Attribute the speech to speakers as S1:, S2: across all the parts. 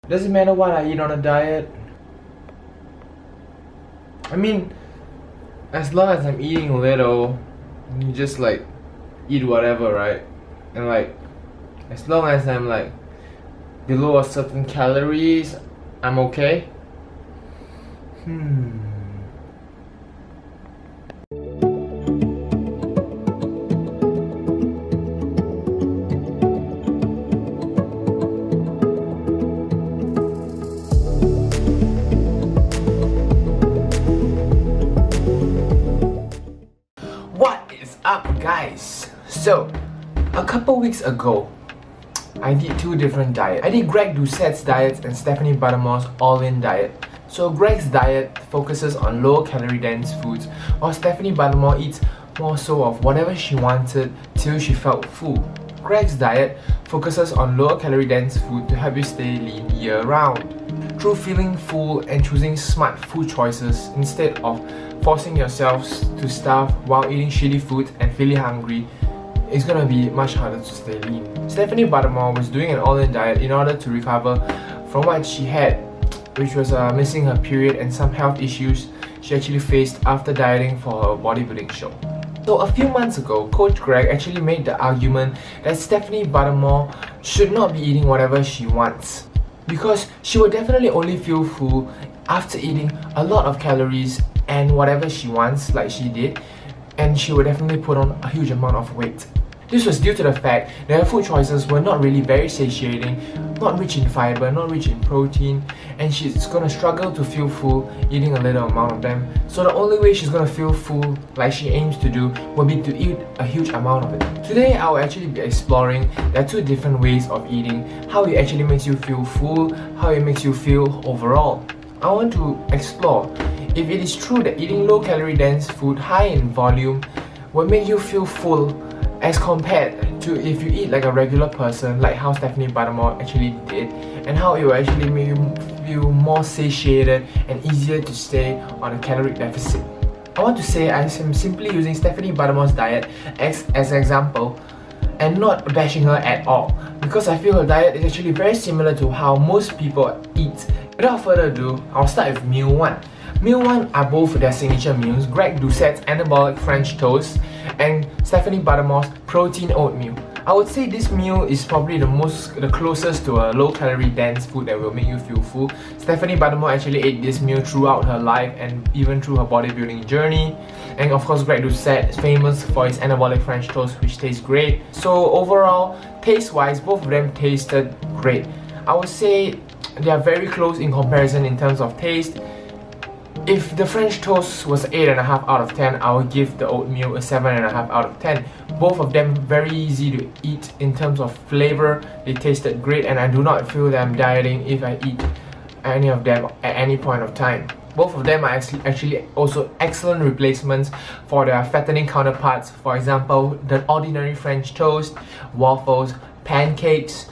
S1: Doesn't matter what I eat on a diet. I mean, as long as I'm eating little, you just like eat whatever, right? And like, as long as I'm like below a certain calories, I'm okay. What is up, guys? So, a couple weeks ago, I did two different diets. I did Greg Doucette's diet and Stephanie Buttermore's all-in diet. So Greg's diet focuses on lower calorie dense foods, while Stephanie Buttermore eats more so of whatever she wanted till she felt full. Greg's diet focuses on lower calorie dense food to help you stay lean year round. Through feeling full and choosing smart food choices instead of forcing yourselves to starve while eating shitty food and feeling hungry, it's gonna be much harder to stay lean. Stephanie Buttermore was doing an all-in diet in order to recover from what she had, which was missing her period and some health issues she actually faced after dieting for her bodybuilding show. So a few months ago, Coach Greg actually made the argument that Stephanie Buttermore should not be eating whatever she wants, because she will definitely only feel full after eating a lot of calories and whatever she wants, like she did, and she will definitely put on a huge amount of weight. This was due to the fact that her food choices were not really very satiating, not rich in fiber, not rich in protein, and she's gonna struggle to feel full eating a little amount of them. So the only way she's gonna feel full, like she aims to do, will be to eat a huge amount of it. Today I will actually be exploring there are two different ways of eating, how it actually makes you feel full, how it makes you feel overall. I want to explore if it is true that eating low calorie dense food high in volume will make you feel full as compared to if you eat like a regular person, like how Stephanie Buttermore actually did, and how it will actually make you feel more satiated and easier to stay on a caloric deficit. I want to say I am simply using Stephanie Buttermore's diet as an example and not bashing her at all, because I feel her diet is actually very similar to how most people eat. Without further ado, I'll start with meal 1. Meal 1 are both their signature meals, Greg Doucette's Anabolic French Toast and Stephanie Buttermore's Protein Oatmeal. I would say this meal is probably the closest to a low calorie dense food that will make you feel full. Stephanie Buttermore actually ate this meal throughout her life and even through her bodybuilding journey. And of course, Greg Doucette is famous for his Anabolic French Toast, which tastes great. So overall, taste-wise, both of them tasted great. I would say they are very close in comparison in terms of taste. If the French toast was 8.5 out of 10, I would give the oatmeal a 7.5 out of 10. Both of them very easy to eat in terms of flavor. They tasted great, and I do not feel that I'm dieting if I eat any of them at any point of time. Both of them are actually also excellent replacements for their fattening counterparts. For example, the ordinary French toast, waffles, pancakes.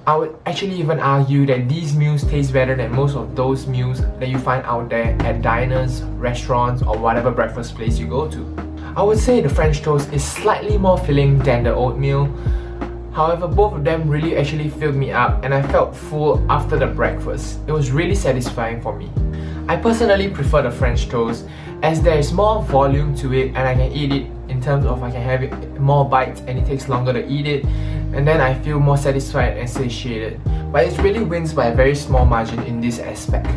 S1: I would actually even argue that these meals taste better than most of those meals that you find out there at diners, restaurants, or whatever breakfast place you go to. I would say the French toast is slightly more filling than the oatmeal. However, both of them really actually filled me up and I felt full after the breakfast. It was really satisfying for me. I personally prefer the French toast as there is more volume to it and I can eat it in terms of I can have it more bites and it takes longer to eat it, and then I feel more satisfied and satiated. But it really wins by a very small margin in this aspect.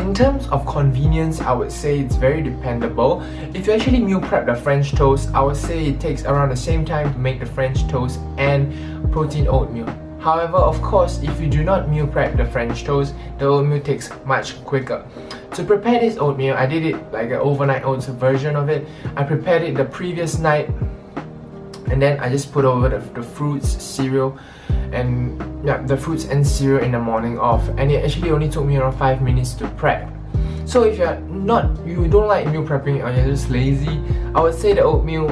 S1: In terms of convenience, I would say it's very dependable. If you actually meal prep the French toast, I would say it takes around the same time to make the French toast and protein oatmeal. However, of course, if you do not meal prep the French toast, the oatmeal takes much quicker. To prepare this oatmeal, I did it like an overnight oats version of it. I prepared it the previous night and then I just put over the fruits, cereal, and the fruits and cereal in the morning off, and it actually only took me around 5 minutes to prep. So if you don't like meal prepping or you're just lazy, I would say the oatmeal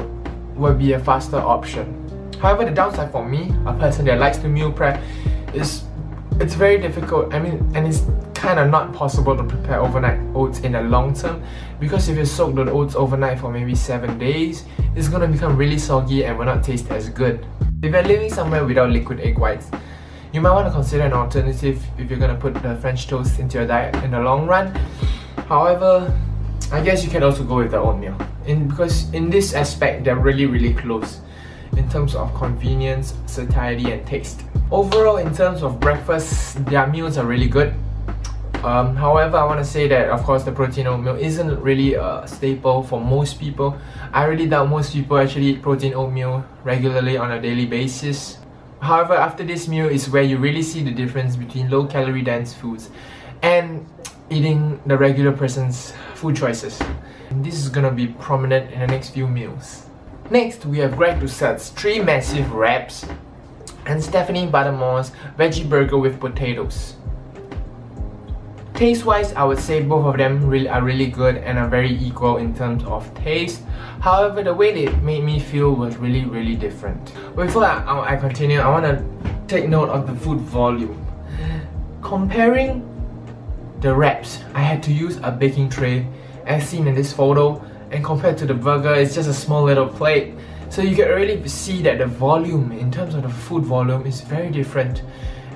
S1: would be a faster option. However, the downside for me, a person that likes to meal prep, is it's very difficult. I mean, and it's kind of not possible to prepare overnight oats in the long term, because if you soak the oats overnight for maybe 7 days, it's gonna become really soggy and will not taste as good. If you're living somewhere without liquid egg whites, you might want to consider an alternative if you're gonna put the French toast into your diet in the long run. However, I guess you can also go with the oatmeal, because in this aspect they're really close in terms of convenience, satiety and taste. Overall, in terms of breakfast, their meals are really good. However, I want to say that of course the protein oatmeal isn't really a staple for most people. I really doubt most people actually eat protein oatmeal regularly on a daily basis. However, after this meal is where you really see the difference between low calorie dense foods and eating the regular person's food choices. And this is gonna be prominent in the next few meals. Next, we have Greg Doucette's 3 massive wraps and Stephanie Buttermore's veggie burger with potatoes. Taste-wise, I would say both of them are really good and are very equal in terms of taste. However, the way they made me feel was really different. Before I continue, I want to take note of the food volume. Comparing the wraps, I had to use a baking tray as seen in this photo, and compared to the burger, it's just a small little plate. So you can really see that the volume, in terms of the food volume, is very different.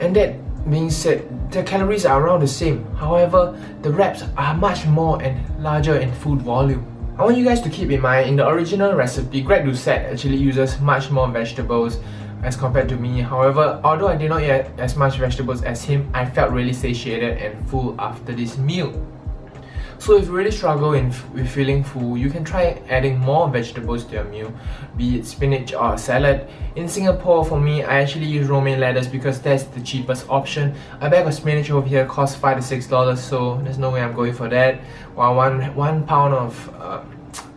S1: And that being said, the calories are around the same. However, the wraps are much more and larger in food volume. I want you guys to keep in mind, in the original recipe, Greg Doucette actually uses much more vegetables as compared to me. However, although I did not eat as much vegetables as him, I felt really satiated and full after this meal. So if you really struggle with feeling full, you can try adding more vegetables to your meal, be it spinach or a salad. In Singapore, for me, I actually use romaine lettuce because that's the cheapest option. A bag of spinach over here costs $5 to $6, so there's no way I'm going for that. While one pound of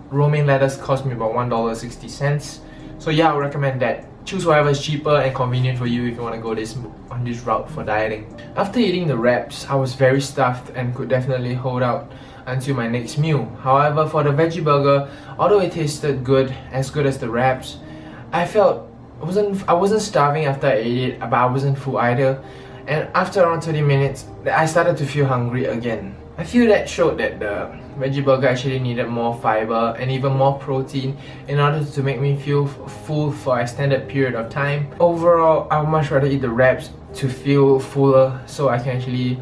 S1: romaine lettuce cost me about $1.60. So yeah, I would recommend that. Choose whatever is cheaper and convenient for you if you want to go on this route for dieting. After eating the wraps, I was very stuffed and could definitely hold out until my next meal. However, for the veggie burger, although it tasted good as the wraps, I wasn't starving after I ate it, but I wasn't full either. And after around 30 minutes, I started to feel hungry again. I feel that showed that the veggie burger actually needed more fiber and even more protein in order to make me feel full for an extended period of time. Overall, I would much rather eat the wraps to feel fuller so I can actually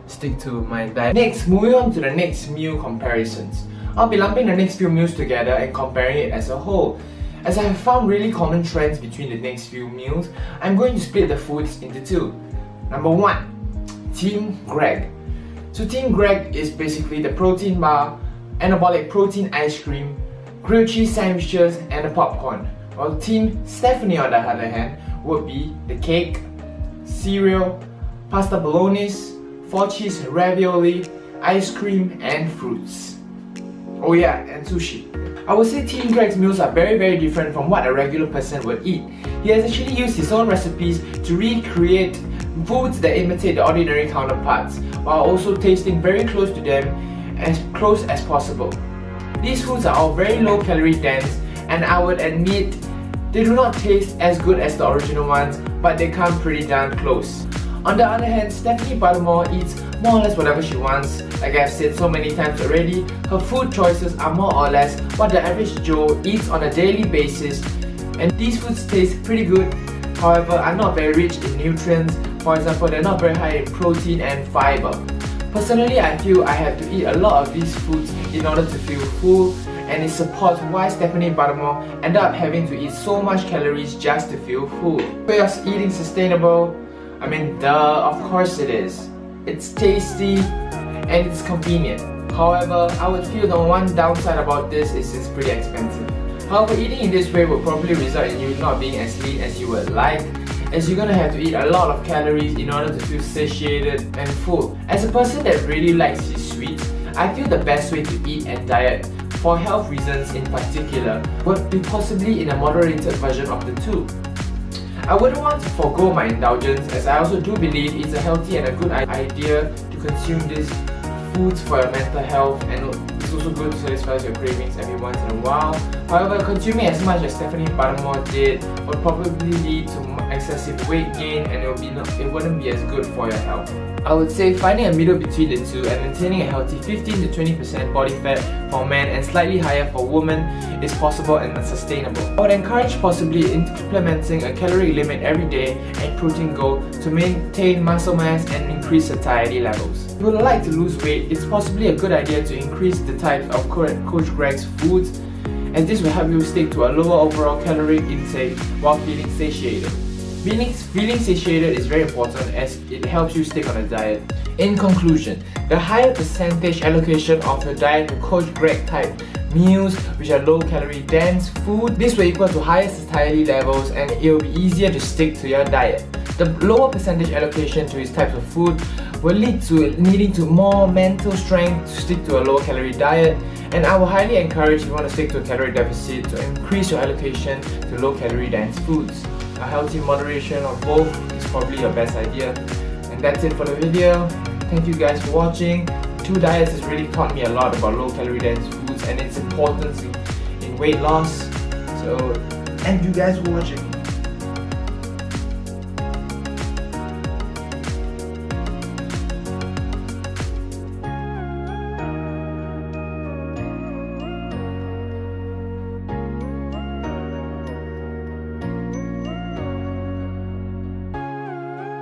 S1: stick to my diet. Next, moving on to the next meal comparisons. I'll be lumping the next few meals together and comparing it as a whole. As I have found really common trends between the next few meals, I'm going to split the foods into 2. Number 1, Team Greg. So Team Greg is basically the protein bar, anabolic protein ice cream, grilled cheese sandwiches and the popcorn. While Team Stephanie on the other hand would be the cake, cereal, pasta bolognese, 4-cheese ravioli, ice cream and fruits. Oh yeah, and sushi. I would say Team Greg's meals are very different from what a regular person would eat. He has actually used his own recipes to recreate foods that imitate the ordinary counterparts, while also tasting very close to them, as close as possible. These foods are all very low calorie dense, and I would admit they do not taste as good as the original ones, but they come pretty darn close. On the other hand, Stephanie Buttermore eats more or less whatever she wants. Like I've said so many times already, her food choices are more or less what the average Joe eats on a daily basis, and these foods taste pretty good, however are not very rich in nutrients. For example, they're not very high in protein and fiber. Personally, I feel I have to eat a lot of these foods in order to feel full, and it supports why Stephanie Buttermore ended up having to eat so much calories just to feel full. So you're eating sustainable? I mean, duh, of course it is. It's tasty and it's convenient. However, I would feel the one downside about this is it's pretty expensive. However, eating in this way will probably result in you not being as lean as you would like, as you're gonna have to eat a lot of calories in order to feel satiated and full. As a person that really likes his sweets, I feel the best way to eat and diet, for health reasons in particular, would be possibly in a moderated version of the two. I wouldn't want to forego my indulgence, as I also do believe it's a healthy and a good idea to consume these foods for your mental health, and it's also good to satisfy your cravings every once in a while. However, consuming as much as Stephanie Buttermore did would probably lead to excessive weight gain, and it wouldn't be as good for your health. I would say finding a middle between the two and maintaining a healthy 15 to 20% body fat for men and slightly higher for women is possible and sustainable. I would encourage possibly implementing a calorie limit every day and protein goal to maintain muscle mass and increase satiety levels. If you would like to lose weight, it's possibly a good idea to increase the types of Coach Greg's foods, as this will help you stick to a lower overall calorie intake while feeling satiated. Feeling satiated is very important as it helps you stick on a diet. In conclusion, the higher percentage allocation of your diet to Coach Greg type meals, which are low calorie dense food, this will equal to higher satiety levels and it will be easier to stick to your diet. The lower percentage allocation to his types of food will lead to needing to more mental strength to stick to a low calorie diet, and I will highly encourage if you want to stick to a calorie deficit to increase your allocation to low calorie dense foods. A healthy moderation of both is probably your best idea. And that's it for the video. Thank you guys for watching. 2 diets has really taught me a lot about low calorie dense foods and its importance in weight loss. So thank you guys for watching.